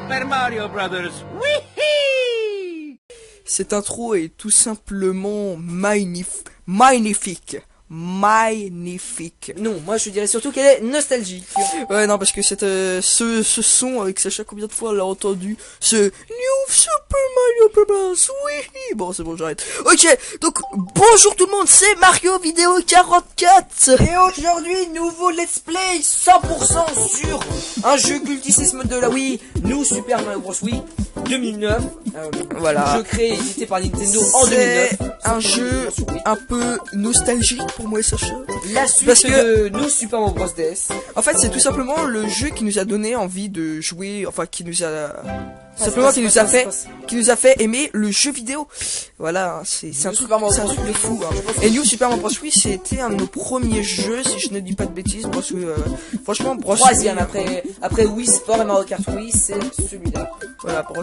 Super Mario Brothers. Wee-hee! Cette intro est tout simplement magnifique. Magnifique. Non, moi je dirais surtout qu'elle est nostalgique. Ouais, non, parce que ce son avec Sacha, combien de fois on l'a entendu? Ce New Super Mario Bros. Oui. Bon, c'est bon, j'arrête. Ok, donc bonjour tout le monde, c'est Mario Vidéo 44. Et aujourd'hui, nouveau let's play 100% sur un jeu cultissime de la Wii, New Super Mario Bros. Wii 2009. Voilà. Jeu créé et édité par Nintendo en 2009. C'est un jeu un peu nostalgique pour moi et Sacha. La suite Parce que- de New Super Mario Bros. DS. En fait, c'est tout simplement le jeu qui nous a donné envie de jouer, enfin qui nous a simplement qui nous a fait aimer le jeu vidéo. Voilà, c'est un truc, c'est un truc de fou. Hein. Et New Super Mario Bros. Wii, c'était un de nos premiers jeux, si je ne dis pas de bêtises. Franchement, Bros. Troisième après Wii Sport et Mario Kart Wii, c'est celui-là. Voilà, Bros.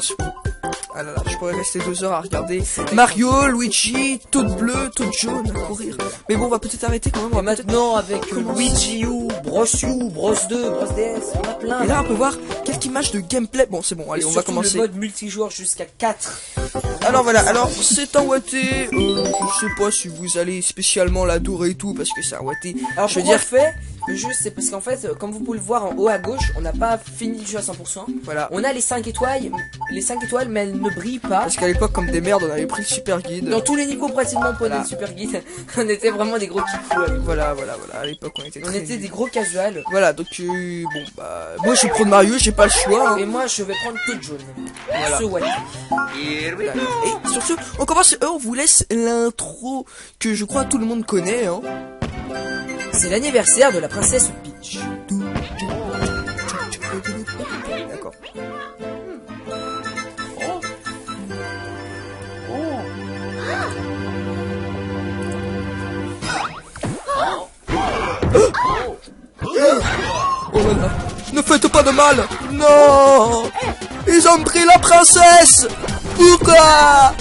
Ah là là, je pourrais rester 2 heures à regarder Mario, Luigi, Toad bleu, Toad jaune à courir. Mais bon, on va peut-être arrêter quand même. Et maintenant avec Luigi U, Bros U, Bros 2, Bros DS, on a plein. Et là, on peut voir quelques images de gameplay. Bon, c'est bon, allez, Et on va surtout commencer. le mode multijoueur jusqu'à 4. Alors voilà, alors c'est un watté, je sais pas si vous allez spécialement l'adorer et tout, parce que c'est un watté. Alors je veux pourquoi dire, on fait le jeu, c'est parce qu'en fait, comme vous pouvez le voir en haut à gauche, on n'a pas fini le jeu à 100%. voilà. On a les 5 étoiles, mais elles ne brillent pas. Parce qu'à l'époque, comme des merdes, on avait pris le super guide. Dans tous les niveaux pratiquement, on prenait le super guide. On était vraiment des gros kiffous. Voilà, à l'époque, on était On très était des nuls. gros casuals. Voilà, donc bon bah, moi je vais prendre Mario, j'ai pas le choix. Hein. Et moi, je vais prendre Toad jaune. Voilà. Ce Watt. Here we go. Et sur ce, on commence. On vous laisse l'intro que je crois tout le monde connaît. Hein. C'est l'anniversaire de la princesse Peach. D'accord. Oh là là. Ne faites pas de mal. Non. Ils ont pris la princesse. Pourquoi?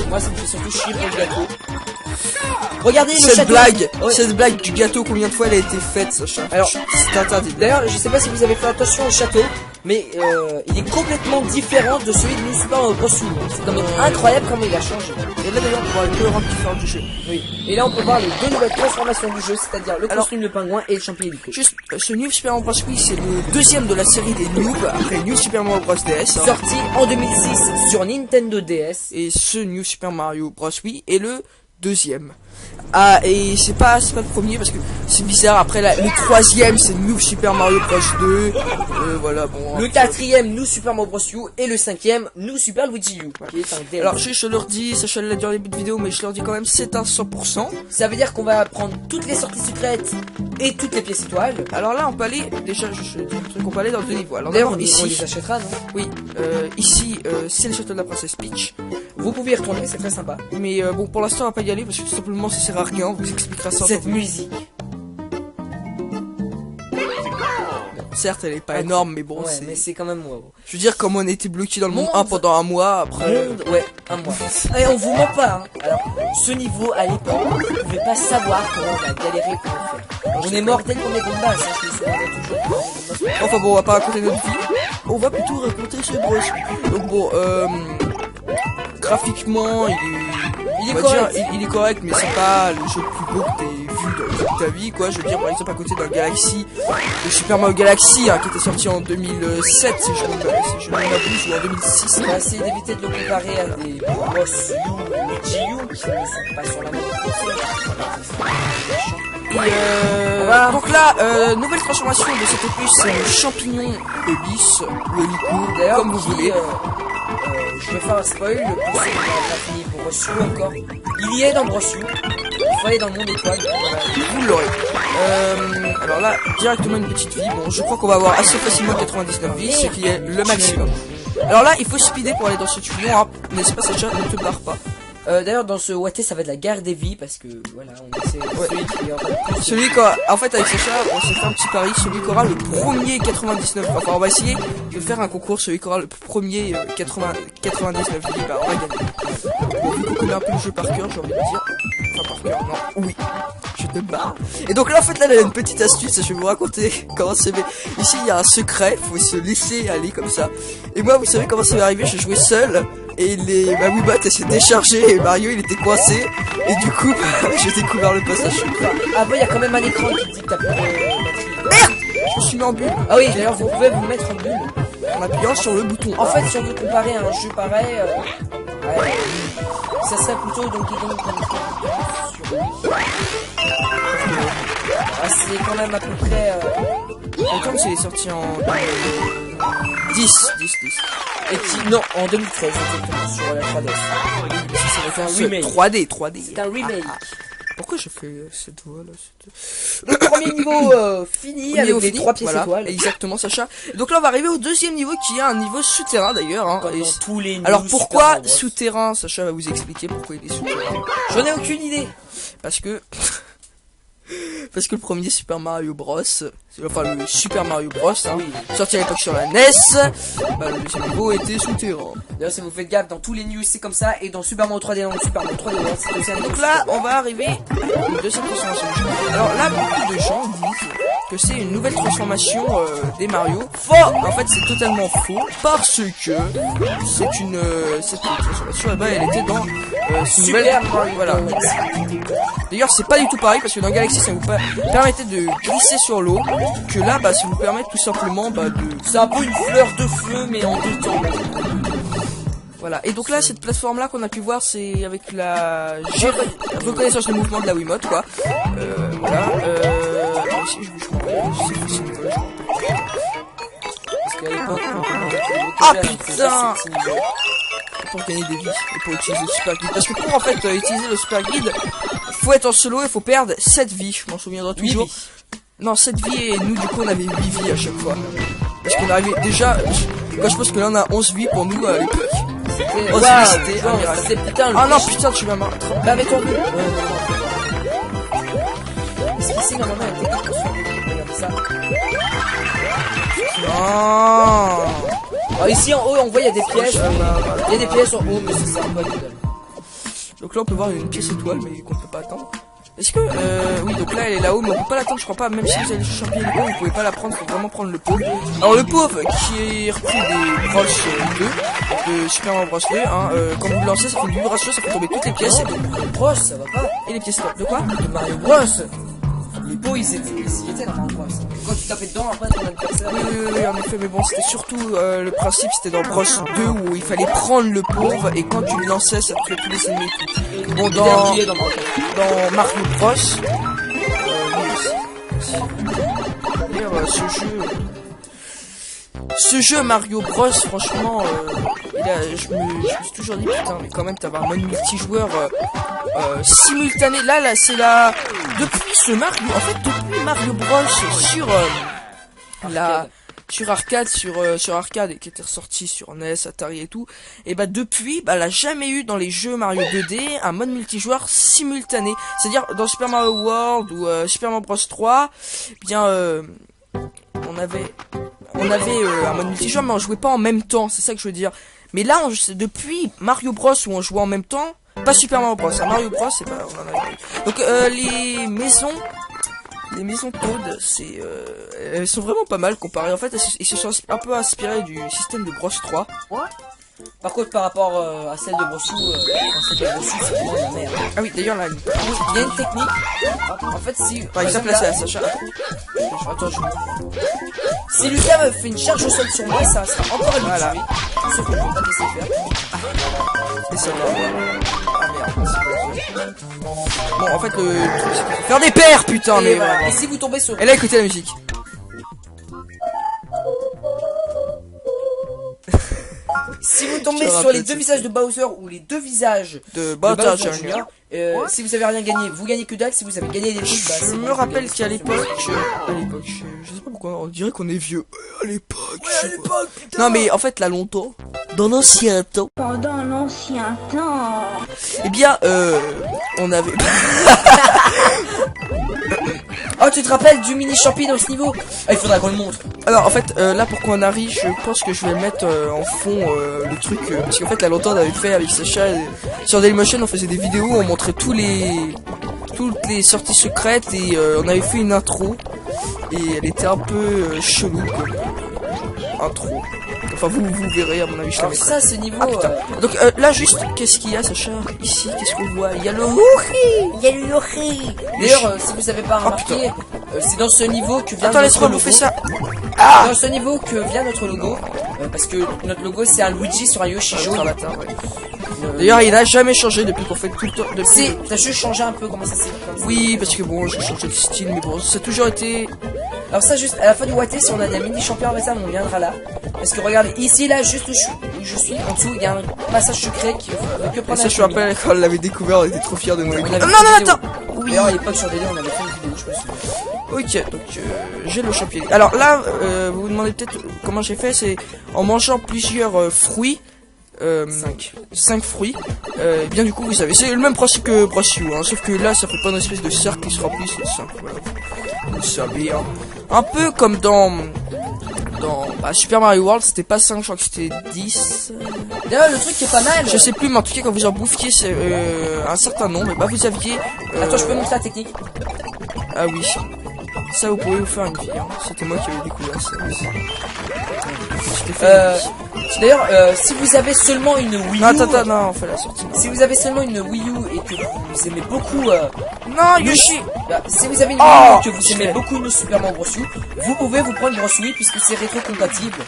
Moi, ça me fait surtout chier pour le gâteau. Regardez le Cette château. blague, Ouais. cette blague du gâteau, combien de fois elle a été faite, Sacha? Alors, c'est interdit. D'ailleurs, je sais pas si vous avez fait attention au château, mais il est complètement différent de celui de New Super Mario Bros. U. C'est quand même incroyable comment il a changé. Et là d'ailleurs, on peut voir une cohérence différente du jeu. Oui. Et là, on peut voir les deux nouvelles transformations du jeu, c'est-à-dire le Alors, costume de pingouin et le champion hélico. Juste, ce New Super Mario Bros. Wii, c'est le deuxième de la série des noobs, après New Super Mario Bros. DS. Hein. Sorti en 2006 sur Nintendo DS. Et ce New Super Mario Bros. Wii est le deuxième. Ah, et c'est pas le premier parce que c'est bizarre. Après, le troisième, c'est New Super Mario Bros. 2. Voilà, bon. Le quatrième, New Super Mario Bros. U. Et le cinquième, New Super Luigi U. Qui est un DLC. Alors, je leur dis, Sacha l'a dit en début de vidéo, mais je leur dis quand même, c'est un 100%. Ça veut dire qu'on va prendre toutes les sorties secrètes et toutes les pièces étoiles. Alors là, on peut aller, déjà, je dis un truc, on peut aller dans deux niveaux. Alors D'ailleurs, d'abord, on les ici, achètera, non? oui, ici, c'est le château de la princesse Peach. Vous pouvez y retourner, c'est très sympa. Mais bon, pour l'instant, on va pas y aller parce que tout simplement, ça sert à rien. On vous expliquera ça. Cette musique. Certes, elle est pas énorme, mais bon, Ouais, c'est. mais c'est quand même wow. Je veux dire, comme on était bloqué dans le monde Monde. 1 pendant un mois, après. Monde, ouais, un mois. Et on vous ment pas, hein. Alors, ce niveau, à l'époque, vous pouvez pas savoir comment on a galéré pour le faire. On est mort dès qu'on est bon base, hein, je me souviens toujours. Enfin bon, on va pas raconter notre vie. On va plutôt raconter ce Bros. Donc bon, graphiquement, Il est on va correct. dire, il est correct, mais c'est pas le jeu le plus beau que t'aies vu dans toute ta vie, quoi. Je veux dire, par exemple, à côté d'un Galaxy, le Super Mario Galaxy, hein, qui était sorti en 2007, si je ne m'abuse, ou en 2006. On va essayer d'éviter de le comparer à des Bros. U, Luigi U, qui ne sont pas sur la même console. Et donc là, nouvelle transformation de cette opus, c'est le champignon Ebis, ou hélico, D'ailleurs, comme vous voulez. je vais faire un spoil pour ceux qui n'ont pas fini pour Bros. U encore. Il y est dans Bros. U. Il faut aller dans le monde étoile. Voilà. Vous l'aurez. Alors là, directement une petite vie. Bon, je crois qu'on va avoir assez facilement 99 vies, ce qui est le maximum. Alors là, il faut speeder pour aller dans ce tuyau, hein. N'est-ce pas, Sacha? Ne te barre pas. D'ailleurs, dans ce Watté, ça va de la guerre des vies parce que voilà, on essaie celui qui est en fait plus. Celui qui aura, en fait, avec Sacha, on s'est fait un petit pari. Celui qui aura le premier 99. Enfin, on va essayer de faire un concours. Celui qui aura le premier 99 vies, bah, on va gagner. Bon, vu qu'on connaît un peu le jeu par cœur, j'ai envie de dire. Enfin, par cœur, non. Oui. Je me barre. Et donc là, en fait, là, il y a une petite astuce, je vais vous raconter comment c'est. Ici, il y a un secret, faut se laisser aller comme ça. Et moi, vous savez comment ça m'est arrivé, je jouais seul, et ma Wiimote, elle s'est déchargée, et Mario, il était coincé, et du coup, j'ai découvert le passage secret. Ah bah, il y a quand même un écran qui dit que t'as plus de batterie. Merde! Je me suis mis en bulle. Ah oui, d'ailleurs, vous pouvez vous mettre en bulle. En appuyant sur le bouton. En fait, si on veut comparer un jeu pareil, ouais, ça serait plutôt Donkey Kong sur c'est quand même à peu près... Quand c'est sorti en 10. Et qui... Non, en 2013, exactement, sur la 3DS. C'est un remake. 3D. C'est un remake. Pourquoi je fais cette voix là? Le premier niveau fini avec les 3 pièces étoiles. Exactement, Sacha. Donc là on va arriver au deuxième niveau qui est un niveau souterrain d'ailleurs. Hein. Tous les alors pourquoi souterrain? Sacha va vous expliquer pourquoi il est souterrain. J'en ai aucune idée. Parce que le premier Super Mario Bros, enfin le Super Mario Bros, hein, sorti à l'époque sur la NES, le deuxième niveau était souterrain. D'ailleurs, si vous faites gaffe, dans tous les news c'est comme ça, et dans Super Mario 3D, dans Super Mario 3D, c'est aussi un niveau. Donc là, on va arriver à une deuxième transformation du jeu. Alors là, beaucoup de gens disent que c'est une nouvelle transformation des Mario. Faux! En fait, c'est totalement faux, parce que cette transformation, elle était dans Super Mario. Voilà. D'ailleurs, c'est pas du tout pareil, parce que dans Galaxy, ça vous permettait de glisser sur l'eau, que là, ça vous permet tout simplement de... C'est un peu une fleur de feu, mais en 2 temps. Voilà, et donc là, cette plateforme-là qu'on a pu voir, c'est avec la reconnaissance de mouvement de la Wiimote, quoi. Voilà, parce qu'à l'époque, ah putain! Pour gagner des vies et pour utiliser le Super Grid. Parce que pour en fait utiliser le Super Grid, faut être en solo et faut perdre 7 vies, je m'en souviendrai toujours. Non, 7 vies et nous du coup on avait 8 vies à chaque fois. Parce qu'on arrivait déjà, je pense que là on a 11 vies pour nous à l'époque. C'était putain. Ah non putain, tu vas m'arrêter. Bah mets ton but. Parce qu'ici normalement il y a technique sur ça. Non. Alors ici en haut on voit il y a des pièges. Il y a des pièges en haut mais c'est ça un peu égal. Donc là on peut voir une pièce étoile mais qu'on peut pas attendre. Est-ce que oui, donc là elle est là-haut mais on peut pas l'attendre, je crois pas, même si vous allez choper le pot, vous pouvez pas la prendre, faut vraiment prendre le pot. Alors le pauvre qui est repris des Bros 2 de Super Mario Bros 2, hein, quand vous le lancez ça fait une vibration, ça fait tomber toutes les pièces. Bros ça va pas. Et les pièces de quoi? De Mario Bros. Les pots ils étaient dans Mario Bros. Quand tu tapais dedans après ton adversaire. Oui, en effet, mais bon c'était surtout le principe, c'était dans Bros 2 où il fallait prendre le pauvre et quand tu le lançais ça te fait tous les ennemis. Bon dans Mario Bros, ce jeu Mario Bros, franchement, je me suis toujours dit putain, mais quand même t'avais un mode multijoueur simultané. Là c'est la depuis ce Mario, en fait depuis Mario Bros sur arcade, sur arcade et qui était ressorti sur NES, Atari et tout, et depuis elle a jamais eu dans les jeux Mario 2D un mode multijoueur simultané. C'est-à-dire dans Super Mario World ou Super Mario Bros 3, bien on avait un mode multijoueur mais on jouait pas en même temps, c'est ça que je veux dire. Mais là depuis Mario Bros où on jouait en même temps, pas Super Mario Bros, Mario Bros c'est pas, on en avait pas. Donc les maisons Toad, elles sont vraiment pas mal comparées. En fait, ils se sont un peu inspirés du système de Bros 3. Ouais. Par contre, par rapport à celle de Brossou, c'est vraiment la merde. Ah oui, d'ailleurs là, il y a une technique. En fait, si par exemple là, c'est à Sacha. Attends, si Lucas me fait une charge au sol sur moi, ça sera encore une voilà. Sauf que je vais pas te laisser faire. Et ça va. Ah merde. Bon, en fait, le truc c'est qu'il faut faire des paires, putain, mais voilà. Et si vous tombez sur... Et là, écoutez la musique. Si vous tombez sur les deux visages de Bowser ou les deux visages de Bowser Jr., si vous avez rien gagné, vous gagnez que dalle. Si vous avez gagné des trucs, je me rappelle qu'à l'époque, je sais pas pourquoi, on dirait qu'on est vieux. À l'époque, putain. Non mais en fait là longtemps, dans l'ancien temps. Pendant l'ancien temps. Eh bien, on avait. Oh, tu te rappelles du mini champi dans ce niveau? Ah, il faudra qu'on le montre. Alors en fait là pour qu'on arrive, je pense que je vais mettre en fond le truc parce qu'en fait là longtemps on avait fait avec Sacha sur Dailymotion, on faisait des vidéos où on montrait tous les toutes les sorties secrètes et on avait fait une intro et elle était un peu chelou comme intro. Enfin vous verrez à mon avis je la Alors mettrai. ça, ce niveau... Donc là juste, qu'est-ce qu'il y a Sacha? Ici, qu'est-ce qu'on voit? Il y a le D'ailleurs, si vous avez pas remarqué, c'est dans ce niveau que vient Attends, notre laisse-moi logo. bouffer ça. C'est dans ce niveau que vient notre logo. Parce que notre logo, c'est un Luigi sur un Yoshi jaune. D'ailleurs, il a jamais changé depuis qu'on fait tout le temps. Si, t'as juste changé un peu comment ça s'est fait. Oui, parce que bon, j'ai changé de style, mais bon, ça a toujours été... Alors ça, juste à la fin du Waté, si on a des mini champions avec ça, on viendra là. Parce que regardez, ici, là, juste où je suis, en dessous, il y a un passage secret qui que prendre Ça, je me rappelle quand on l'avait découvert, on était trop fiers de nous. On avait Non, fait non, une vidéo. attends. Oui. D'ailleurs, à l'époque, sur DD, on avait fait une vidéo, je sais pas si... Ok, donc j'ai le champion. Alors là, vous vous demandez peut-être comment j'ai fait, c'est en mangeant plusieurs fruits. 5 fruits. Bien du coup, vous savez, c'est le même principe que Brush You, hein, sauf que là, ça fait pas une espèce de cercle qui se remplit, c'est 5. Voilà. Vous savez, hein. Un peu comme dans Super Mario World, c'était pas 5, je crois que c'était 10. D'ailleurs, le truc qui est pas mal... Je sais plus, mais en tout cas, quand vous en bouffiez un certain nombre, et bah vous aviez... Attends, je peux montrer la technique? Ah oui. Ça, vous pouvez vous faire une vie. Hein. C'était moi qui avais découvert ça. Je t'ai fait une vie. D'ailleurs, si vous avez seulement une Wii U... Non, attends, non, on fait la sortie. Si vous avez seulement une Wii U et que vous aimez beaucoup... Non, Yoshi. Si vous avez une Wii U et que vous aimez beaucoup New Super Mario Bros. U, vous pouvez vous prendre Bros. Wii puisque c'est rétro-compatible.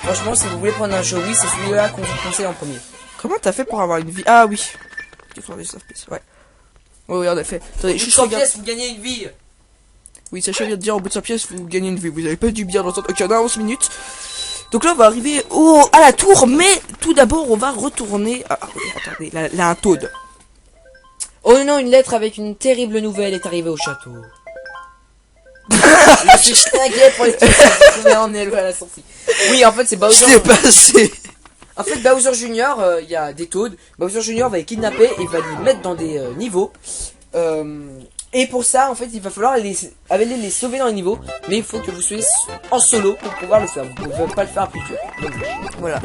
Franchement, si vous voulez prendre un jeu Wii, c'est celui-là qu'on vous conseille en premier. Comment t'as fait pour avoir une vie? Ah oui. Ouais. Oui, en effet. Attendez, je 100 regarde. pièces, vous gagnez une vie. Oui, Sacha vient de dire au bout de 100 pièces, vous gagnez une vie. Vous avez pas dû bien l'entendre. Ok, on a 11 minutes. Donc là, on va arriver à la tour, mais tout d'abord, on va retourner... Ah oui, attendez, là, un Toad. Oh non, une lettre avec une terrible nouvelle est arrivée au château. Je suis t'inquiète pour les trucs mais on est à la sortie. Oui, en fait, c'est Bowser. C'est passé. En fait, Bowser Junior, il y a des Toads. Bowser Junior va les kidnapper et va les mettre dans des niveaux. Et pour ça, en fait, il va falloir les sauver dans les niveaux. Mais il faut que vous soyez en solo pour pouvoir le faire. Vous ne pouvez pas le faire à plusieurs. Donc, Voilà.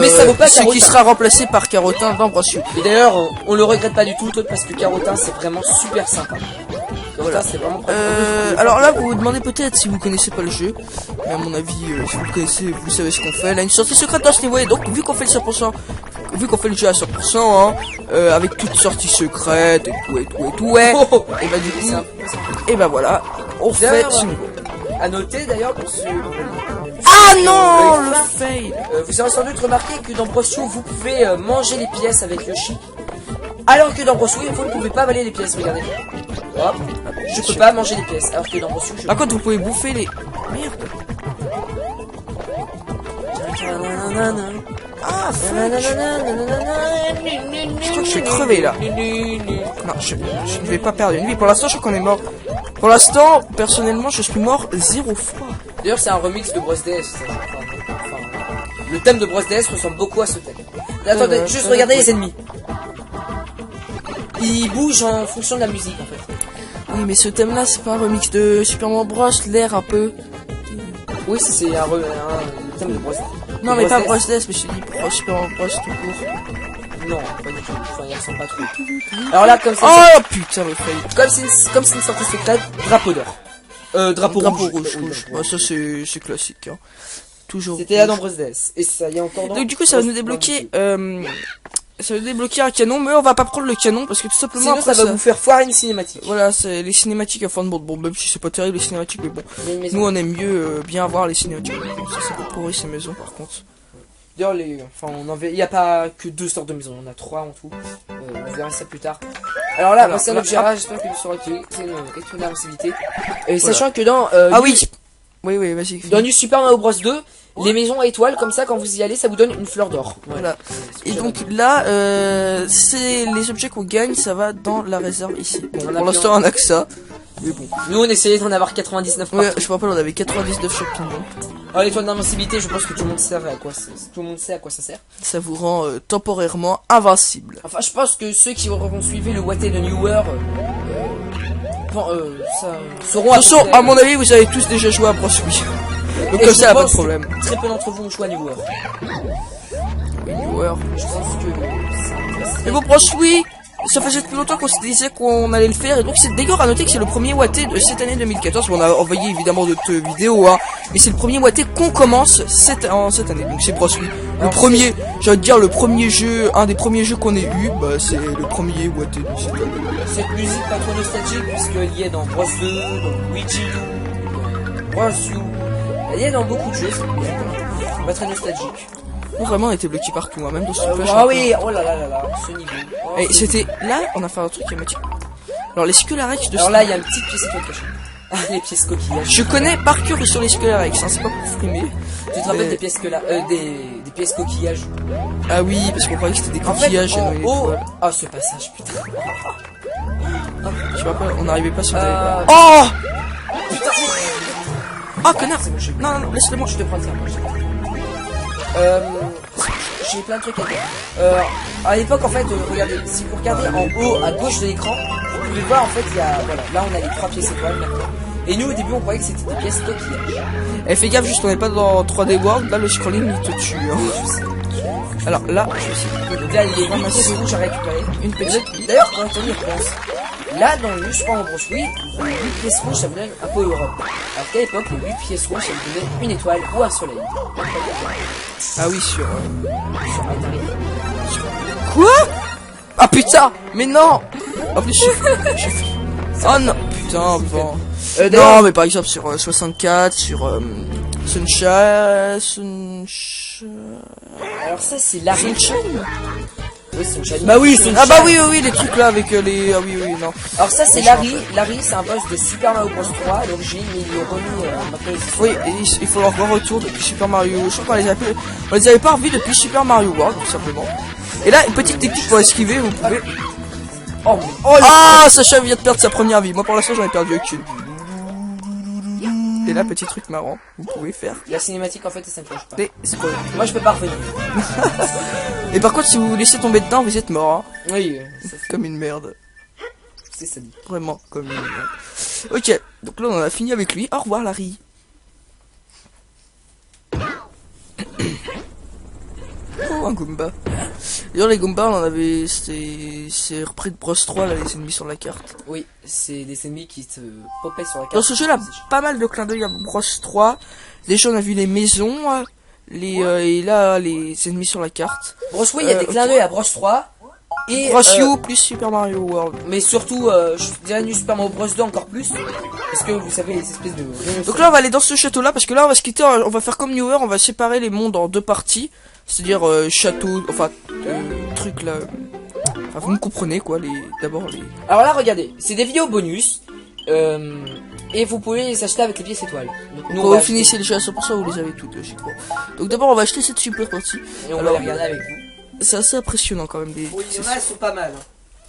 Mais ça vaut pas ce qui Carotin. sera remplacé par Carotin dans Bros. U. Et d'ailleurs, on le regrette pas du tout, Toad, parce que Carotin, c'est vraiment super sympa. Carotin, c'est vraiment Alors là, vous vous demandez peut-être si vous connaissez pas le jeu. Mais à mon avis, si vous le connaissez, vous savez ce qu'on fait. Là, une sortie secrète dans ce niveau. Et donc, vu qu'on fait le 100%, vu qu'on fait le jeu à 100%, hein, avec toutes sorties secrètes et tout, ouais. Et bah du coup, et bah voilà, on fait ce niveau. À noter d'ailleurs pour ce... Ah non, le fail. Vous aurez sans doute remarqué que dans Bros. U, vous pouvez manger les pièces avec Yoshi. Alors que dans Bros. U, vous ne pouvez pas avaler les pièces, regardez. Hop, je peux pas manger les pièces. Alors que dans Bros. U, Par contre, vous pouvez bouffer les... Merde. Ah, fuck. Je crois que je vais crever là. Non, je ne vais pas perdre une vie. Pour l'instant, je crois qu'on est mort. Pour l'instant, personnellement, je suis mort 0 fois. D'ailleurs, c'est un remix de Bros. DS. Le thème de Bros. DS ressemble beaucoup à ce thème. Attendez, juste regardez les ennemis. Ils bougent en fonction de la musique en fait. Oui, mais ce thème-là, c'est pas un remix de Super Mario Bros. L'air un peu. Oui, c'est un thème de Bros. Non, mais pas Bros. DS, mais je te dis pour Super Mario Bros. Tout court. Non, pas du tout. Enfin, il ressemble pas trop. Alors là, comme ça. Oh putain, le fail. Comme c'est une sortie secrète, drapeau d'or. Drapeau rouge. Ouais, ça, c'est classique. Hein. Toujours. C'était là dans Bros. DS. Et ça y est encore dans. Donc, du coup, ça va nous débloquer. Ça va débloquer un canon, mais on va pas prendre le canon parce que tout simplement sinon après ça va vous faire foirer une cinématique. Voilà, c'est les cinématiques à fin de bande. Bon, même si c'est pas terrible les cinématiques, mais bon. Nous on aime mieux bien avoir les cinématiques. Ça c'est pas pourri ces maisons par contre. D'ailleurs il y a pas que 2 sortes de maisons, on a 3 en tout. Vous verrez ça plus tard. Alors là, c'est un objet rare, j'espère que vous saurez que c'est une question d'invincibilité. Et sachant que dans ah oui, oui, vas-y. Dans New Super Mario Bros 2, les maisons à étoiles comme ça quand vous y allez, ça vous donne une fleur d'or. Voilà. Et donc là, c'est les objets qu'on gagne, ça va dans la réserve ici. Bon, pour l'instant, on a que ça. Mais bon. Nous, on essayait d'en avoir 99. Ouais, je me rappelle, on avait 99 champignons. Alors l'étoile d'invincibilité, je pense que tout le monde sait à quoi ça sert. Ça vous rend temporairement invincible. Enfin, je pense que ceux qui auront suivi le Waté de Newer sauront. De toute façon, à mon avis, vous avez tous déjà joué à Bros. Wii. Donc comme ça, pas de problème. Très peu d'entre vous ont joué à Newer. Newer. Je pense que. Mais bon, Bros. Wii, ça faisait depuis longtemps qu'on se disait qu'on allait le faire, et donc c'est d'ailleurs à noter que c'est le premier Watté de cette année 2014. Bon, on a envoyé évidemment d'autres vidéos, hein, mais c'est le premier Watté qu'on commence cette année. Donc c'est Bros. Wii. Le premier, j'ai envie de dire le premier jeu, un des premiers jeux qu'on ait eu, bah c'est le premier Watté de cette année. Cette musique pas trop nostalgique puisqu'elle y est dans Bros 2, dans Luigi U, dans Bros U. Elle y est dans beaucoup de jeux, cette musique. Pas très nostalgique. Non, vraiment on était bloqué partout, hein, même dans Super Ah oui, oh là là là là, ce niveau. Oh, et c'était là, on a fait un truc qui m'a dit. Alors les Scularex de alors là, il y a une petite pièce cachée. Ah, les pièces coquillages. je connais par cœur sur les Scularex, hein, c'est pas pour frimer. Tu te rappelles des pièces des pièces coquillages? Ah oui, parce qu'on croyait que c'était des En fait, coquillages. en et haut... Ah, ce passage, putain. Je me rappelle, on n'arrivait pas sur les... Euh... Oh Putain, oh connard. c'est bon, j'ai... Non, non, laisse-le moi. Je te prends ça. J'ai plein de trucs à dire. À l'époque, en fait, regardez, si vous regardez en haut à gauche de l'écran, vous pouvez voir, en fait, il y a, voilà, là on a les 3 pièces étoiles maintenant. Et nous, au début, on croyait que c'était des pièces coquillages. Eh, fais gaffe, juste on n'est pas dans 3D World, là le scrolling il te tue. Hein. Je sais. Alors là, je sais. Donc là, il y a 8 pièces rouges à récupérer. Une petite. D'ailleurs, quand on y repense, là, dans le Super Mario Bros. Wii, les 8 pièces rouges, ça vous donne un power up. Alors qu'à l'époque, les 8 pièces rouges, ça vous donnait une étoile ou un soleil. Ah oui, sur... Sur Atari. Quoi? Ah putain. Mais non. En plus, j'ai fait... Oh non. Putain, bon. Non, mais par exemple sur 64, sur Sunshine... Alors ça, c'est la Sunshine. Oui, Sunshine. Bah oui, Sunshine. Ah bah oui, oui, oui, les trucs là avec les... Ah oui, oui, non. Alors ça, c'est Larry. Larry, c'est un boss de Super Mario Bros 3 à l'origine, mais ils l'ont remis maintenant. Oui, et il faut leur voir retour depuis Super Mario. Je crois qu'on les avait pas revus depuis Super Mario World, tout simplement. Et là, une petite technique pour esquiver, vous pouvez... Oh, mais... Ah, Sacha vient de perdre sa première vie. Moi, pour l'instant, j'en ai perdu aucune. Et là, petit truc marrant, vous pouvez faire La cinématique, en fait, elle s'implonge pas. des spoils. Moi, je peux pas revenir. Et par contre, si vous vous laissez tomber dedans, vous êtes mort. Hein. Oui, Comme une merde. c'est ça dit. Vraiment, comme une merde. Ok, donc là, on en a fini avec lui. Au revoir, Larry. Oh, un Goomba. D'ailleurs, les Goombas, on en avait... C'est repris de Bros 3, là, les ennemis sur la carte. Oui, c'est des ennemis qui se popaient sur la carte. Dans ce jeu-là, pas mal de clins d'œil à Bros 3. Déjà, on a vu les maisons, et là, les ennemis sur la carte. Bros Wii, il y a des clins d'œil à Bros 3. Et Bros U plus Super Mario World. mais surtout, je dirais du Super Mario Bros 2 encore plus. Parce que vous savez, les espèces de... Donc là, on va aller dans ce château-là, parce que là, on va se quitter, on va faire comme Newer, on va séparer les mondes en deux parties. C'est-à-dire, château, enfin, truc là... Enfin, vous me comprenez, quoi, d'abord les... Alors là, regardez, c'est des vidéos bonus. Et vous pouvez les acheter avec les pièces étoiles. Donc, nous, Quand on va vous finissez déjà à 100%, vous les avez toutes, logiquement. Donc d'abord, on va acheter cette super partie. et on Alors, va les regarder avec vous. c'est assez impressionnant quand même. Oui, il y en a, elles sont pas mal.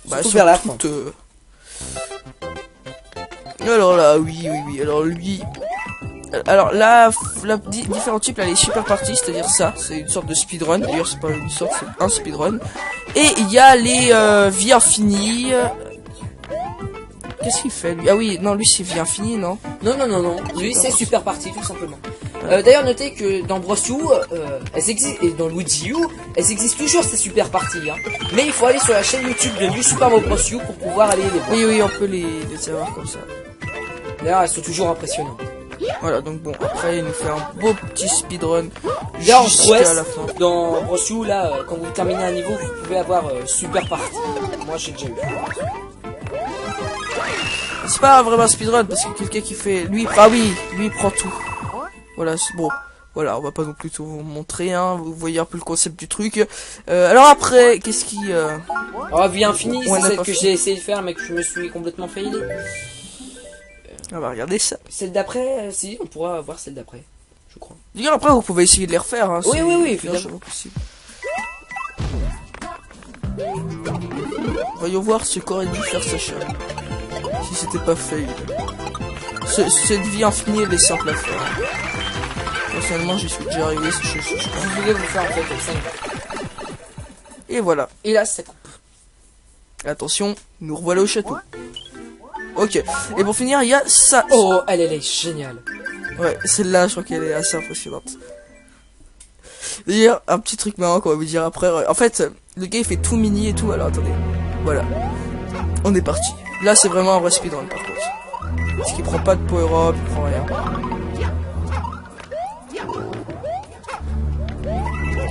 Bah, Surtout elles vers sont la fin. toutes, Alors là, oui, oui, oui. Alors lui... Alors là, différents types, là, les super parties, c'est-à-dire ça, c'est une sorte de speedrun. D'ailleurs, c'est pas une sorte, c'est un speedrun. Et il y a les vies infinies. Qu'est-ce qu'il fait lui? Ah oui, non, lui c'est vie infinie, non? Non, non, non, non. Lui, c'est super parti, tout simplement. D'ailleurs, notez que dans Bros U, elles existent, et dans Luigi U, elles existent toujours ces super parties. Hein. Mais il faut aller sur la chaîne YouTube de New Super Mario Bros U pour pouvoir aller les voir. Oui, oui, on peut les savoir comme ça. D'ailleurs, elles sont toujours impressionnantes. Voilà, donc bon, après il nous fait un beau petit speedrun D'ailleurs, en jusqu'à prouesse, la fin. dans Bros U, là, quand vous terminez un niveau, vous pouvez avoir super partie. Moi, j'ai déjà eu. C'est pas vraiment un speedrun parce que quelqu'un qui fait... Lui, ah oui, lui il prend tout. Voilà, c'est bon. Voilà, on va pas non plus tout vous montrer, hein. Vous voyez un peu le concept du truc. Alors après, qu'est-ce qui... Oh, vie infinie, Ouais, c'est celle pas que fini. j'ai essayé de faire, mais que je me suis complètement failli. On va regarder ça. Celle d'après, si, on pourra voir celle d'après, je crois. D'ailleurs après vous pouvez essayer de les refaire, hein. Oui, c'est oui, oui, largement possible. Voyons voir ce qu'aurait dû faire Sacha. Si c'était pas fail. Cette vie infinie elle est simple à faire. Personnellement j'y suis déjà arrivé, c'est chaud. Je voulais vous faire en fait 5. Et voilà. Et là, ça coupe. Attention, nous revoilà au château. Ok. Et pour finir, il y a ça. Oh, elle est géniale. Ouais, celle-là, je crois qu'elle est assez impressionnante. D'ailleurs, un petit truc marrant qu'on va vous dire après. En fait, le gars il fait tout mini et tout. Alors attendez. Voilà. On est parti. Là, c'est vraiment un vrai speedrun par contre. Parce qu'il prend pas de power-up, il prend rien.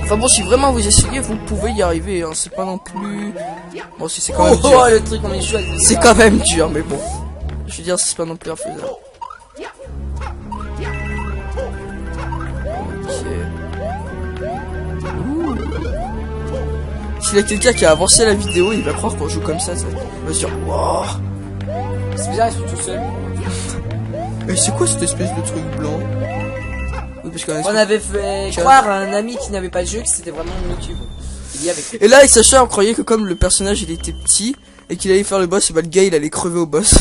Enfin bon, si vraiment vous essayez, vous pouvez y arriver, hein. C'est pas non plus... Bon, si c'est quand même dur. le truc on est chouette. C'est quand même dur, mais bon. Je veux dire, c'est pas non plus infaisable. Ok. Ouh. S'il y a quelqu'un qui a avancé la vidéo, il va croire qu'on joue comme ça. Il va se dire, wow. C'est bizarre, ils sont tout seuls. Mais c'est quoi cette espèce de truc blanc? Oui, parce On avait fait croire à un ami qui n'avait pas de jeu que c'était vraiment YouTube. Il y avait... Et là, avec Sacha, on croyait que comme le personnage il était petit et qu'il allait faire le boss, bah le gars il allait crever au boss.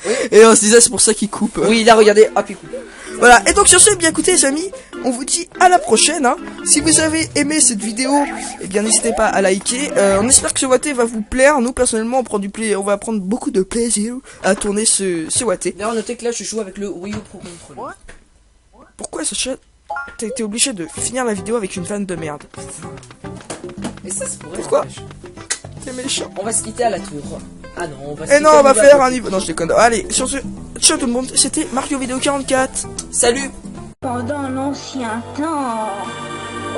Oui. Et on se disait c'est pour ça qu'il coupe. Oui, là regardez, hop il coupe. Voilà, et donc sur ce, bien écoutez les amis, on vous dit à la prochaine, hein. Si vous avez aimé cette vidéo, eh bien n'hésitez pas à liker. On espère que ce Watté va vous plaire. Nous personnellement, on va prendre beaucoup de plaisir à tourner ce Watté. D'ailleurs, notez que là je joue avec le Wii U Pro Controller. Pourquoi Sacha, t'as été obligé de finir la vidéo avec une vanne de merde? Et ça c'est pour elle. Pourquoi? T'es méchant. On va se quitter à la tour. Ah non, on va se Et quitter non, à on va la faire tour. un niveau. Non, je déconne. Allez, sur ce, ciao tout le monde, c'était Mario Vidéo 44. Salut. Pendant l'ancien temps,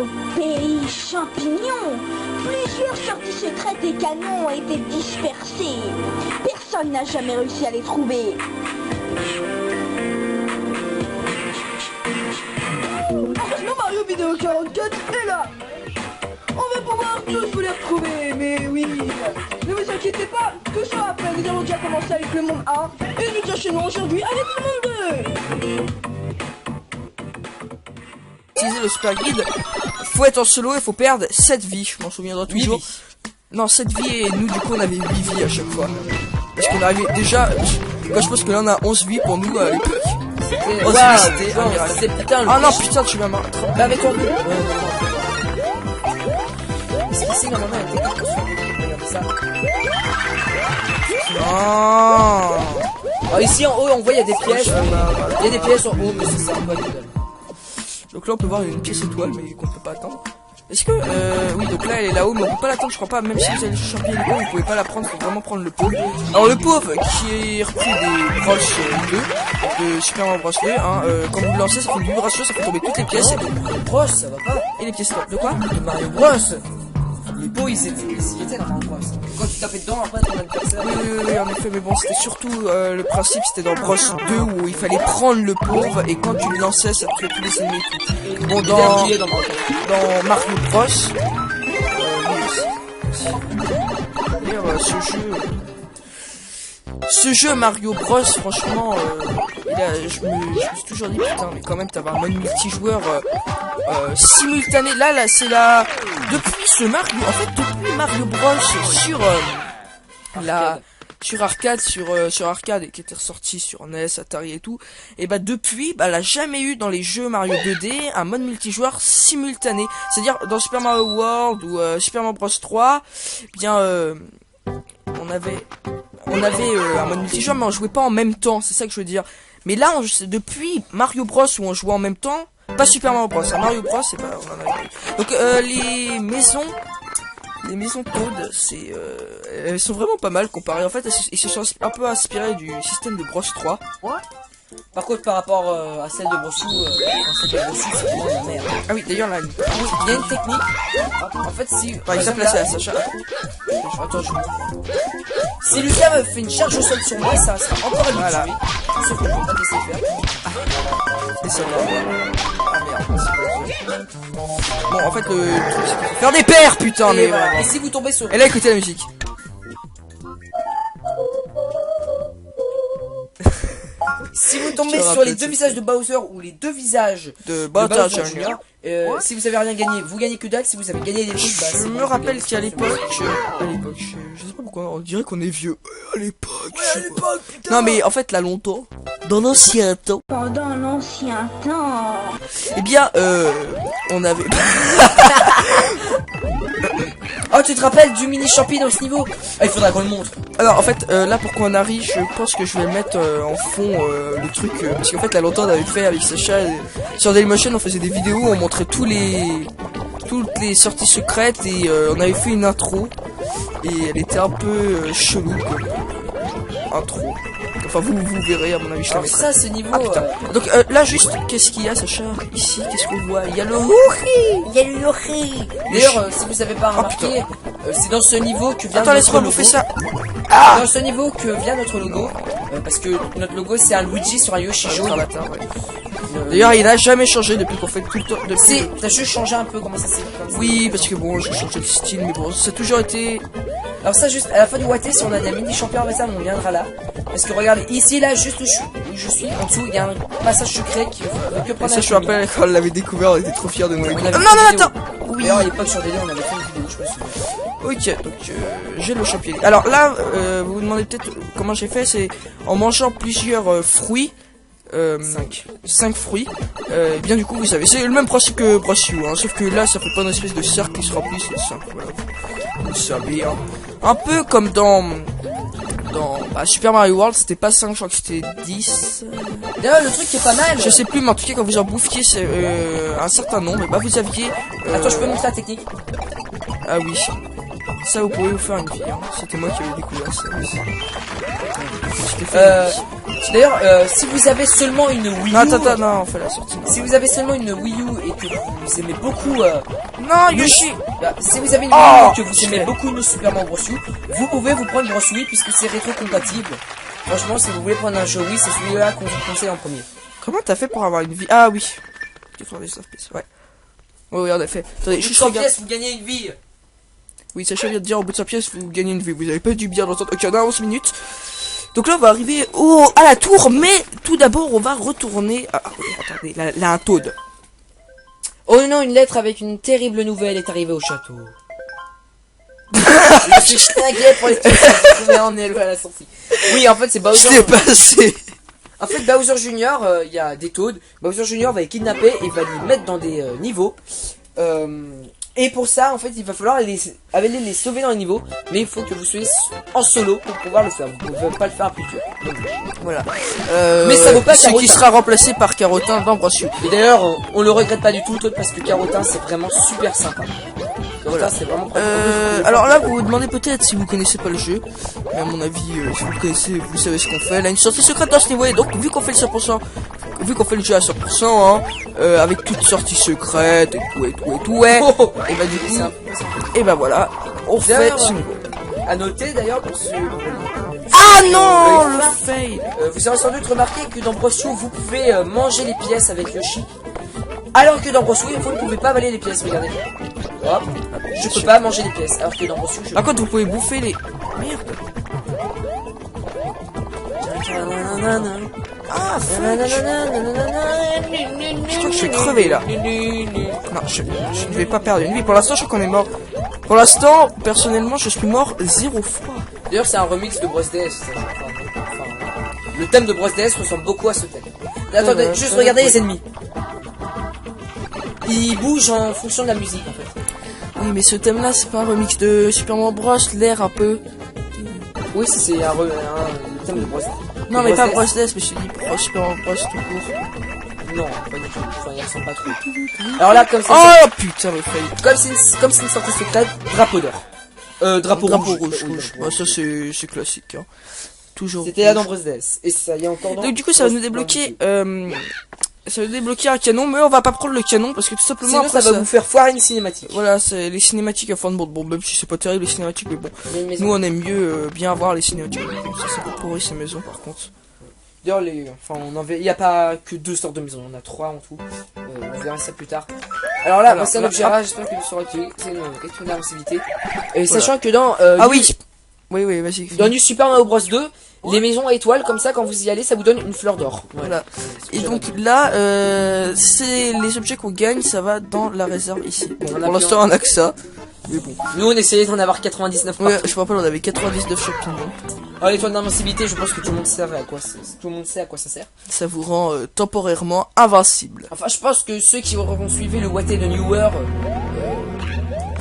au pays champignon, plusieurs sorties secrètes et canons étaient dispersés. Personne n'a jamais réussi à les trouver. Heureusement, Mario Vidéo 44 est là. On va pouvoir tous vous les retrouver, mais oui. Ne vous inquiétez pas, tout ça après, nous avons déjà commencé avec le monde 1 et nous enchaînons aujourd'hui avec le monde 2. Utiliser le super grid, faut être en solo et faut perdre 7 vies, je m'en souviendrai toujours. Non, 7 vies et nous du coup on avait 8 vies à chaque fois. Parce qu'on arrivait déjà, je pense que là on a 11 vies pour nous à l'époque. C'était Oh, c'était un miracle. c'est putain le Ah non riche. putain tu m'as marre. Bah avec ton but. Est-ce que c'est normalement la technique sur le regardez ça. Non. Alors ici en haut on voit il y a des pièges. Il y a des pièges en haut mais c'est un peu illégal. Donc là on peut voir une pièce étoile mais qu'on peut pas attendre. Est-ce que oui donc là elle est là-haut mais on peut pas l'attendre je crois pas, même si vous allez champion le pot vous pouvez pas la prendre, faut vraiment prendre le pot. Alors le pauvre qui est repris des brosses 2 de Super Mario Bros 2 hein, quand vous le lancez ça fait une vibration, ça fait tomber toutes les pièces Bros ça va pas. et les pièces de quoi? De Mario Bros. Les pots ils étaient dans Mario Bros. Quand tu tapais dedans après ton adversaire. Oui, en effet, mais bon, c'était surtout le principe, c'était dans Bros 2 où il fallait prendre le pauvre et quand tu le lançais, ça te tuait tous les ennemis. Bon, dans Mario Bros, d'ailleurs, ce jeu Mario Bros, franchement, je me suis toujours dit putain, mais quand même, t'avais un mode multijoueur simultané. Là, c'est la depuis ce Mario, en fait, depuis Mario Bros sur sur arcade, sur arcade et qui était ressorti sur NES, Atari et tout, et bah depuis, bah l'a jamais eu dans les jeux Mario 2D un mode multijoueur simultané. C'est-à-dire dans Super Mario World ou Super Mario Bros 3, bien on avait un mode multijoueur mais on jouait pas en même temps, c'est ça que je veux dire. Mais là depuis Mario Bros où on jouait en même temps, pas Super Mario Bros, Mario Bros c'est pas on en avait. Donc les maisons Toad, elles sont vraiment pas mal comparées. En fait, ils se sont un peu inspirés du système de Bros 3. Ouais. Par contre, par rapport à celle de Brossou, celle de Brossou, c'est vraiment la merde. Ah oui, d'ailleurs là, Il y a une technique. En fait, si par exemple là, c'est à Sacha. attends, si Lucas me fait une charge au sol sur moi, ça sera encore une Voilà. tuer. Sauf que je vais pas te laisser faire. Et ça va. Ah merde. Bon, en fait, le truc c'est qu'il faut faire des paires, putain, mais Et, voilà. vraiment. Et si vous tombez sur Et là, écoutez la musique. Si vous tombez Je sur rappelle les deux ça. visages de Bowser ou les deux visages De Bowser Bowser Jr., si vous avez rien gagné, vous gagnez que dalle. Si vous avez gagné des trucs, bah, Je c'est me bon, vous rappelle gagnez. qu'à l'époque, je sais pas pourquoi, on dirait qu'on est vieux. À l'époque, je sais pas. Non mais en fait là longtemps, dans l'ancien temps, Pendant l'ancien temps. eh bien on avait Oh, tu te rappelles du mini champi dans ce niveau? Ah, il faudra qu'on le montre. Alors en fait là pour qu'on arrive je pense que je vais mettre en fond le truc parce qu'en fait là longtemps on avait fait avec Sacha sur Dailymotion on faisait des vidéos où on montrait toutes les sorties secrètes et on avait fait une intro et elle était un peu chelou comme intro. Enfin vous verrez à mon avis je la Alors mettrai. ça, ce niveau... Ah putain. Donc là juste, qu'est-ce qu'il y a Sacha? Ici, qu'est-ce qu'on voit? Il y a le il y a le Yori. D'ailleurs, si vous avez pas remarqué, c'est dans ce niveau que vient Attends, notre laisse-moi logo. bouffer ça. Dans ce niveau que vient notre logo, parce que notre logo c'est un Luigi sur un Yoshi jaune. D'ailleurs, il n'a jamais changé depuis qu'on fait tout le temps. Si, t'as juste changé un peu comment ça s'est fait. Oui, parce que bon, j'ai changé de style, mais bon, ça a toujours été. Alors ça, juste à la fin du Waté, si on a des mini champions avec ça, on viendra là. Parce que regardez, ici, là, juste où je suis, en dessous, il y a un passage secret qui veut que prendre Ça, je me rappelle quand on l'avait découvert, on était trop fiers de nous. On avait Non, fait non, une vidéo. attends. Oui. D'ailleurs, à l'époque sur DD, on avait fait une vidéo, je me souviens. Ok, donc j'ai le champion. Alors là, vous vous demandez peut-être comment j'ai fait, c'est en mangeant plusieurs fruits. 5 fruits. Bien du coup, vous savez, c'est le même principe que Brush You, hein, sauf que là, ça fait pas une espèce de cercle qui se remplit, c'est 5. Voilà. Vous savez, hein. Un peu comme dans Super Mario World, c'était pas 5, je crois que c'était 10. D'ailleurs, le truc qui est pas mal. Je sais plus, mais en tout cas, quand vous en bouffiez un certain nombre, et bah vous aviez. Attends, je peux montrer la technique. Ah oui. Ça, vous pouvez vous faire une vie. Hein. C'était moi qui avais découvert ça. D'ailleurs, si vous avez seulement une Wii U. Non, attends, non, on fait la sortie. Si vous avez seulement une Wii U et que vous aimez beaucoup. Non, Yoshi! Si vous avez une Wii U et que vous aimez beaucoup le Super Mario Bros. U, vous pouvez vous prendre Bros. Wii puisque c'est rétro-compatible. Franchement, si vous voulez prendre un jeu Wii, c'est celui-là qu'on vous conseille en premier. Comment t'as fait pour avoir une vie? Ah oui. 99 pièces, ouais. Oui, en effet. Attendez, Juste en pièces, vous gagnez une vie. Oui, Sacha vient de dire, au bout de 100 pièces, vous gagnez une vie. Vous avez pas dû bien l'entendre. Ok, on a 11 minutes. Donc là, on va arriver à la tour, mais tout d'abord, on va retourner... Ah oui, attendez, là, un Toad. Oh non, une lettre avec une terrible nouvelle est arrivée au château. Je suis t'inquiète pour les trucs mais on est loin à la sortie. Oui, en fait, c'est Bowser. C'est passé. En fait, Bowser Junior, il y a des Toads. Bowser Junior va les kidnapper et va les mettre dans des niveaux. Et pour ça, en fait, il va falloir les sauver dans les niveaux. Mais il faut que vous soyez en solo pour pouvoir le faire. Vous ne pouvez pas le faire à plusieurs. Donc, voilà. Mais ça vaut pas ce Carotin. qui sera remplacé par Carotin dans Bros. U. Et d'ailleurs, on le regrette pas du tout, Toad, parce que Carotin, c'est vraiment super sympa. Carotin, c'est vraiment... Alors là, vous vous demandez peut-être si vous connaissez pas le jeu. Mais à mon avis, si vous le connaissez, vous savez ce qu'on fait. Là, une sortie secrète dans ce niveau. Et donc, vu qu'on fait le 100%, vu qu'on fait le jeu à 100%, hein, avec toutes sorties secrètes et tout, ouais. Et bah du coup, et bah voilà, on fait ce niveau. À noter d'ailleurs pour ce... Ah non, le fail. Vous avez sans doute remarqué que dans Bros. U, vous pouvez manger les pièces avec Yoshi. Alors que dans Bros. U, vous ne pouvez pas avaler les pièces, regardez. Hop, je peux pas manger les pièces. Alors que dans Bros. U, Par contre, vous pouvez bouffer les... Merde. Ah, fuck. Je crois que je suis crevé là. Non, je ne vais pas perdre une vie. Pour l'instant, je crois qu'on est mort. Pour l'instant, personnellement, je suis mort 0 fois. D'ailleurs, c'est un remix de Bros. DS. Le thème de Bros. DS ressemble beaucoup à ce thème. Attendez, juste regardez les ennemis. Ils bougent en fonction de la musique en fait. Oui, mais ce thème-là, c'est pas un remix de Super Mario Bros. L'air un peu. Oui, c'est un thème de Bros. Non, mais pas Bros. DS, mais je te dis Super Mario Bros. Tout court. Non, pas du tout. Enfin, il ressemble pas trop. Alors là, comme ça. Oh putain, le fail. Comme c'est une sortie secrète, drapeau d'or. Drapeau rouge. Ouais, ça, c'est classique. Hein. Toujours. C'était là dans Bros. DS. Et ça y est encore dans. Donc, du coup, ça va nous débloquer. Ça va débloquer un canon, mais on va pas prendre le canon parce que tout simplement. Sinon, après, ça va vous faire foirer une cinématique. Voilà, c'est les cinématiques à fin de bande. Bon, même si c'est pas terrible les cinématiques, mais bon. Nous, on aime mieux bien avoir les cinématiques. Ça, c'est pas pourri ces maisons par contre. D'ailleurs, il n'y a pas que 2 sortes de maisons, il y en a 3 en tout. On verra ça plus tard. Alors là, c'est un objet rare, j'espère que vous saurez utiliser. C'est une question d'invincibilité. Sachant que dans. Oui, vas-y. Dans New Super Mario Bros 2, les maisons à étoiles, comme ça, quand vous y allez, ça vous donne une fleur d'or. Voilà. Et donc là, c'est les objets qu'on gagne, ça va dans la réserve ici. Bon, pour l'instant, on a que ça. Mais bon. Nous, on essayait d'en avoir 99 Ouais, je me rappelle, on avait 99 champignons. Alors, l'étoile d'invincibilité, je pense que tout le monde sait à quoi ça sert. Ça vous rend temporairement invincible. Enfin, je pense que ceux qui auront suivi le Waté de Newer,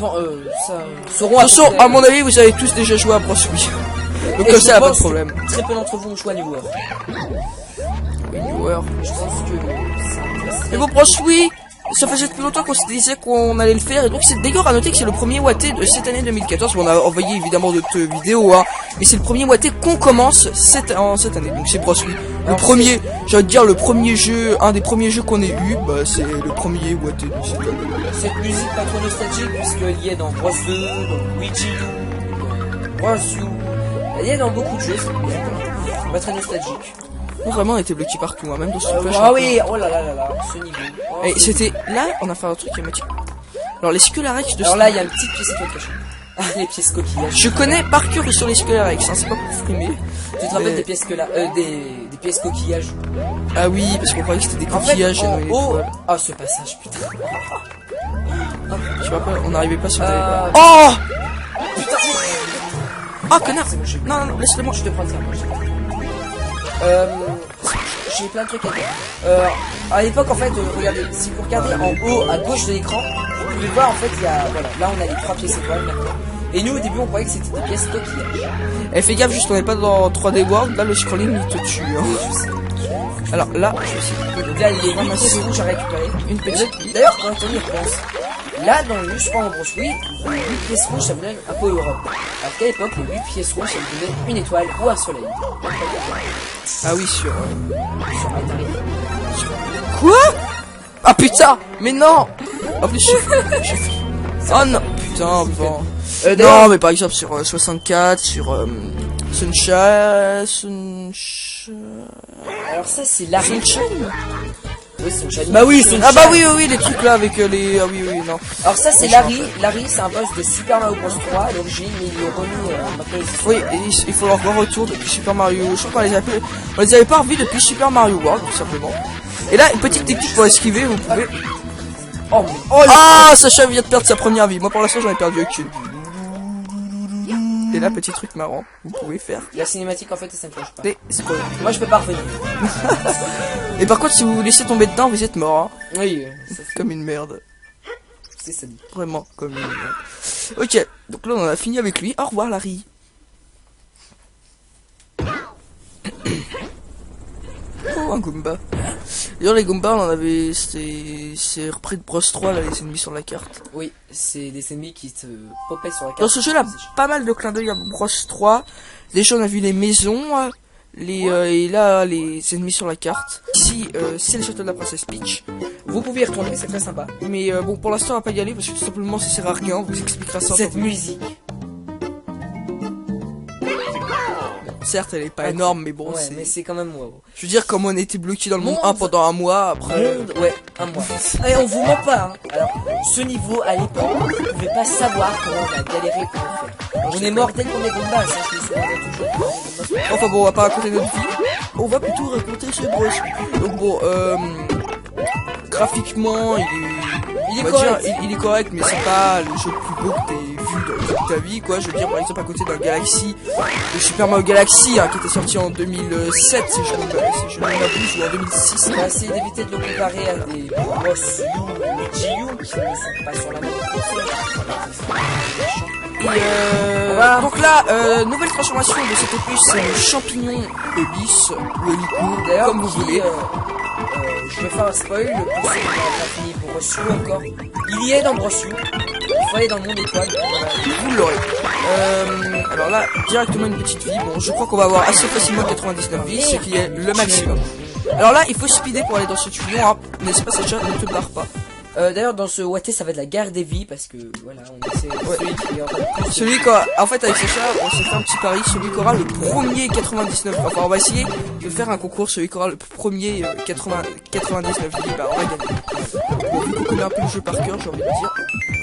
sauront. De toute façon, à mon avis, vous avez tous déjà joué à Bros. Wii. Donc comme ça, pas de problème. Très peu d'entre vous ont joué à Newer. Oui, Newer. Je pense que. Et vos Bros. Wii. ça faisait depuis longtemps qu'on se disait qu'on allait le faire, et donc c'est d'ailleurs à noter que c'est le premier Watté de cette année 2014. Bon, on a envoyé évidemment d'autres vidéos, hein, mais c'est le premier Watté qu'on commence cette année. Donc c'est Bros. Le premier, j'ai envie de dire le premier jeu, un des premiers jeux qu'on ait eu, bah c'est le premier Watté de cette année. Cette musique pas trop nostalgique puisqu'elle y est dans Bros 2, dans Luigi U, Bros U. Elle y est dans beaucoup de jeux, c'est pas très nostalgique. Non, vraiment on était bloqué partout, hein, même dans ce flash. Ah oui, oh là là là là, ce niveau. Oh, et c'était là, on a fait un truc qui m'a dit. Alors les Scularex de alors là, il y a une petite pièce étoile cachée. Ah, les pièces coquillages. Je connais par cœur sur les Scularex, hein, c'est pas pour frimer. Tu te rappelles des pièces des pièces coquillages? Ah oui, parce qu'on croyait que c'était des coquillages. En fait, en haut... Ah, ce passage, putain. Je me rappelle, on n'arrivait pas sur les... Oh putain. Oh connard. Non, non, laisse-le moi. Je te prends ça. J'ai plein de trucs à dire. À l'époque, en fait, regardez, si vous regardez en haut à gauche de l'écran, vous pouvez voir, en fait, il y a, voilà, là on a les 3 pièces étoiles maintenant. Et nous, au début, on croyait que c'était des pièces coquillages. Eh, fais gaffe, juste on n'est pas dans 3D World, là le scrolling il te tue. Hein. Je sais. Alors là, je sais. Donc là, il y a 8 pièces rouges à récupérer. Une petite. D'ailleurs, quand on y repense, là, dans le Super Mario Bros. Oui, les 8 pièces rouges, ça vous donne un peu Europe. Alors qu'à l'époque, les 8 pièces rouges, ça vous donnait une étoile ou un soleil. Ah oui, sur Atari. Quoi? Ah putain. Mais non. En plus, oh non. Putain, bon. Non, mais par exemple sur 64, sur Sunshine. Alors ça, c'est la Sunshine. Oui, Sunshine. Bah oui, ah bah oui, oui, les trucs là avec les... Ah oui, oui, non. Alors ça, c'est Larry. Larry, c'est un boss de Super Mario Bros 3 à l'origine, mais ils l'ont remis maintenant. Oui, et il faut leur voir retour depuis Super Mario. Je crois qu'on les avait pas revus depuis Super Mario World, tout simplement. Et là, une petite technique pour esquiver, vous pouvez... Oh, Sacha vient de perdre sa première vie. Moi, pour l'instant, j'en ai perdu aucune. Et là, petit truc marrant, vous pouvez faire la cinématique, en fait, ça ne cloche pas. des spoilers. Moi, je peux pas revenir. Et par contre, si vous vous laissez tomber dedans, vous êtes mort. Hein. Oui, Comme une merde. c'est ça. Vraiment, comme une merde. Ok, donc là, on a fini avec lui. Au revoir, Larry. Oh, un Goomba. D'ailleurs, les Goombas, on en avait... C'est repris de Bros 3, là, les ennemis sur la carte. Oui, c'est des ennemis qui se popaient sur la carte. Dans ce jeu-là, pas mal de clins d'œil à Bros 3. Déjà, on a vu les maisons, et là, les ennemis sur la carte. Ici, c'est le château de la princesse Peach. Vous pouvez y retourner, c'est très sympa. Mais bon, pour l'instant, on va pas y aller, parce que tout simplement, ça sert à rien. On vous expliquera ça. Cette musique. Certes, elle est pas énorme, mais bon, ouais, mais c'est quand même wow. Je veux dire, comme on était bloqué dans le monde 1 pendant un mois, après... Ouais, un mois. Allez, on vous ment pas, hein. Alors, ce niveau, à l'époque, vous ne pouvez pas savoir comment on a galéré pour le faire. On est mort dès qu'on est Goomba, ça, je me souviens toujours. Enfin bon, on va pas raconter notre vie. On va plutôt raconter ce Bros. Donc bon, graphiquement, il est correct, mais c'est pas le jeu le plus beau que t'aies vu dans toute ta vie, quoi. Je veux dire, par exemple, à côté d'un Galaxy, de Super Mario Galaxy, hein, qui était sorti en 2007, si je ne m'abuse, ou en 2006. On va essayer d'éviter de le comparer à des Bros U ou Luigi U, qui ne sont pas sur la même console. Donc là, nouvelle transformation de cet opus, c'est le champignon Ebis, ou Helico, d'ailleurs, comme vous voulez. Je vais faire un spoil, pour ceux qui n'ont pas fini Bros U encore. Il y est dans Bros U. Il faut aller dans le monde étoile. Vous l'aurez. Alors là, directement une petite vie. Bon, je crois qu'on va avoir assez facilement 99 vies, ce qui est le maximum. Alors là, il faut speeder pour aller dans ce tuyau, hein. N'est-ce pas, Sacha? Ne te barre pas. D'ailleurs, dans ce Watté, ça va être la guerre des vies, parce que, voilà, on essaie celui qui est en fait... Celui qui en fait, avec Sacha, on s'est fait un petit pari, celui qui aura le premier 99. Enfin, on va essayer de faire un concours, celui qui aura le premier 99 vies, bah, on va gagner. Bon, vu qu'on connaît un peu le jeu par cœur, j'ai envie de dire.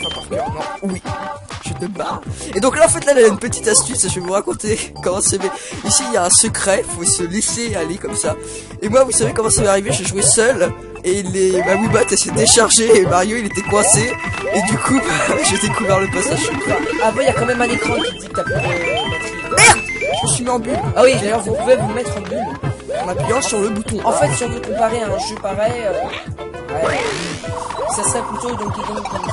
Enfin, par cœur, non. Oui. Je te barre. Et donc là, en fait, là, il y a une petite astuce, je vais vous raconter comment c'est fait. Ici, il y a un secret, faut se laisser aller comme ça. Et moi, vous savez comment ça m'est arrivé, je jouais seul, et ma Wiimote, elle s'est déchargée, et Mario, il était coincé, et du coup, j'ai découvert le passage. Ah bon, il y a quand même un écran qui dit que t'as plus de batterie. Merde! Je me suis mis en bulle. Ah oui, d'ailleurs, vous pouvez vous mettre en bulle. En appuyant sur le bouton. En fait, si on veut comparer à un jeu pareil, ouais, ça serait plutôt Donkey Kong sur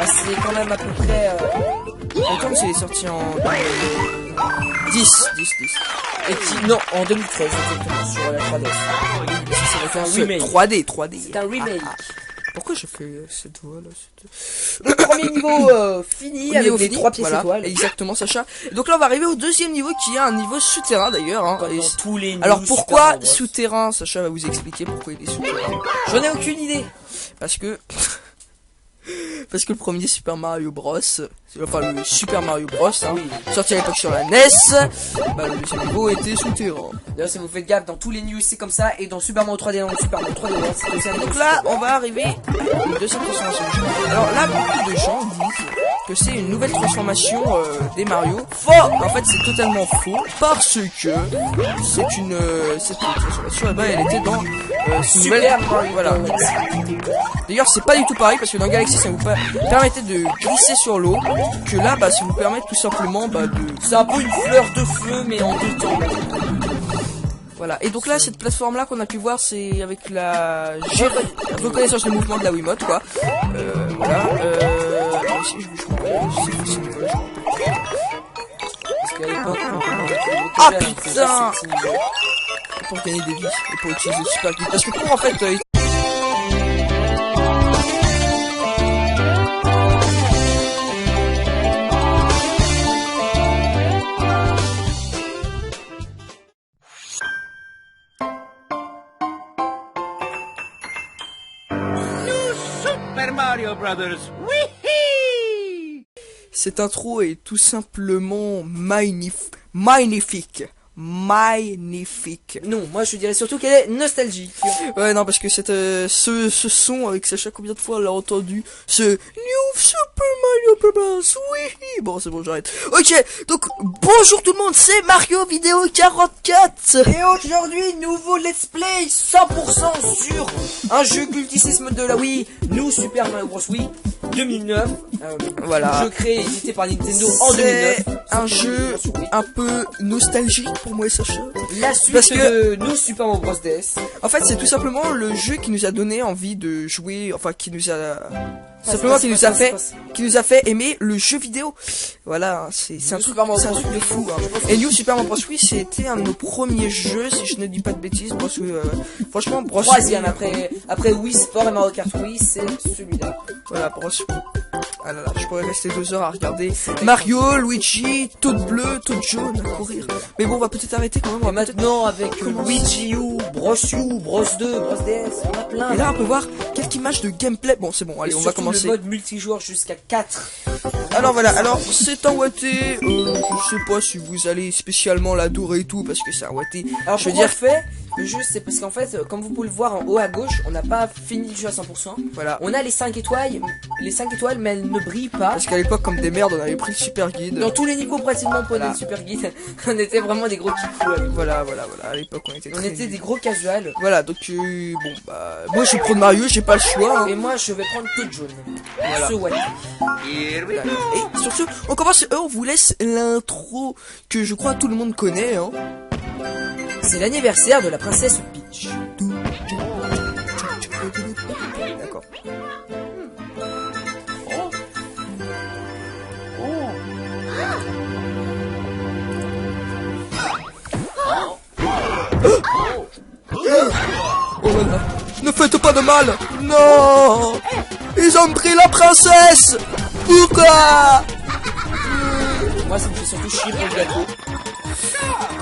c'est quand même à peu près... Attends, c'est sorti en... 10. Et qui, non, en 2013, exactement, sur la 3DS. C'est un remake. 3D. C'est un remake. Pourquoi je fais cette voix là? Le premier niveau fini avec les 3 pièces étoiles. Exactement, Sacha. Donc là on va arriver au deuxième niveau qui est un niveau souterrain d'ailleurs. Hein, Comme dans tous les alors news pourquoi Super Bros. souterrain? Sacha va vous expliquer pourquoi il est souterrain. J'en ai aucune idée. Parce que le premier Super Mario Bros, enfin le Super Mario Bros, hein, sorti à l'époque sur la NES, bah, le deuxième niveau était souterrain. D'ailleurs, si vous faites gaffe, dans tous les news c'est comme ça, et dans Super Mario 3D, dans le Super Mario 3D, c'est aussi un Donc là, on va arriver à une deuxième transformation du jeu. Alors là, beaucoup de gens disent que c'est une nouvelle transformation des Mario. Faux! En fait, c'est totalement faux, parce que cette transformation, eh ben, elle était dans Super Mario. Voilà. D'ailleurs, c'est pas du tout pareil, parce que dans Galaxy, ça vous permettait de glisser sur l'eau, que là, bah, ça vous permet tout simplement, bah, de... C'est un peu une fleur de feu, mais en 2 temps. Voilà. Et donc là, cette plateforme là qu'on a pu voir, c'est avec la reconnaissance de mouvement de la Wiimote, quoi. Voilà. Si je vous Parce qu'à l'époque, ah putain! Pour gagner des vies et pour utiliser le super guide. Parce que pour en fait Super Mario Brothers. Wee-hee! cette intro est tout simplement magnifique. non, moi je dirais surtout qu'elle est nostalgique. Ouais, non, parce que ce son avec Sacha, combien de fois on l'a entendu? Ce New Super Mario Bros. Oui. Bon, c'est bon, j'arrête. Ok, donc bonjour tout le monde, c'est Mario Vidéo 44. Et aujourd'hui, nouveau let's play 100% sur un jeu cultissime de la Wii, New Super Mario Bros. Wii 2009. Voilà. Jeu créé et édité par Nintendo en 2009. Un jeu un peu nostalgique pour moi et Sacha. La suite Parce que- de New Super Mario Bros. DS. En fait, c'est tout simplement le jeu qui nous a donné envie de jouer, enfin qui nous a simplement qui nous a fait aimer le jeu vidéo. Voilà, c'est un truc de fou. Hein. Et New Super Mario Bros. Wii, c'était un de nos premiers jeux, si je ne dis pas de bêtises, parce que franchement, Bros. Troisième après Wii Sport et Mario Kart Wii, c'est celui-là. Voilà, Bros. Ah là là, je pourrais rester 2 heures à regarder Mario, Luigi, Toad bleu, Toad jaune, à courir. Mais bon, on va peut-être arrêter quand même. Et maintenant avec Luigi U, Bros 2, Bros DS, on a plein. Et là, on peut voir quelques images de gameplay. Bon, c'est bon, allez, on va commencer. Le mode multijoueur jusqu'à 4. Alors voilà, alors c'est un watté, je sais pas si vous allez spécialement l'adorer et tout, parce que c'est un watté. Alors je veux pourquoi dire, fait le jeu, c'est parce qu'en fait, comme vous pouvez le voir en haut à gauche, on n'a pas fini le jeu à 100%. voilà. On a les 5 étoiles, mais elles ne brillent pas. Parce qu'à l'époque, comme des merdes, on avait pris le super guide. Dans tous les niveaux pratiquement, on prenait le super guide. On était vraiment des gros kiffous à l'époque. Voilà, à l'époque, on était On très était des gros casuals. Voilà, donc bon, bah, moi je vais prendre Mario, j'ai pas le choix. Hein. Et moi, je vais prendre Toad jaune. Voilà. Ce watté. Here we go. Et sur ce, on commence, on vous laisse l'intro que je crois tout le monde connaît. Hein. C'est l'anniversaire de la princesse Peach. D'accord. Oh là là. Ne faites pas de mal. Non. Ils ont pris la princesse. Pourquoi? Moi, ça me fait surtout chier pour le gâteau.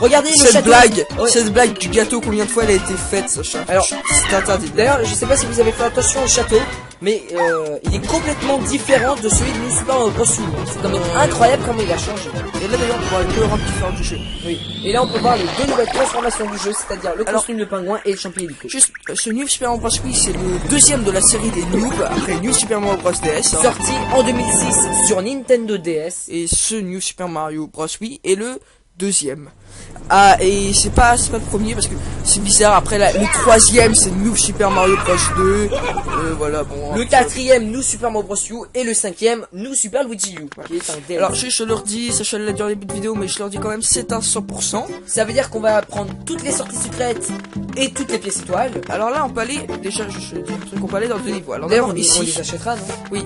Regardez le Cette château. blague, Ouais. cette blague du gâteau, combien de fois elle a été faite, Sacha? Alors, c'est interdit. D'ailleurs, je sais pas si vous avez fait attention au château, mais il est complètement différent de celui de New Super Mario Bros. Wii. C'est quand même incroyable comment il a changé. Et là d'ailleurs, on voit une cohérence différente du jeu. Oui. Et là, on peut voir les 2 nouvelles transformations du jeu, c'est-à-dire le Alors, costume de pingouin et le champion hélico. Juste, ce New Super Mario Bros. Wii, c'est le deuxième de la série des noobs, après New Super Mario Bros. DS. Hein. Sorti en 2006 sur Nintendo DS. Et ce New Super Mario Bros. Wii est le deuxième. Ah, et c'est pas le premier parce que c'est bizarre. Après, le troisième, c'est New Super Mario Bros. 2. Voilà, bon. Le 4ème, New Super Mario Bros. U. Et le 5ème, New Super Luigi U. Qui est un DLC. Alors, je leur dis, Sacha l'a dit en début de vidéo, mais je leur dis quand même, c'est un 100%. Ça veut dire qu'on va prendre toutes les sorties secrètes et toutes les pièces étoiles. Alors là, on peut aller, déjà, je dis un truc, on peut aller dans le niveau. Alors D'ailleurs, d'abord, on ici, les achètera, non? oui,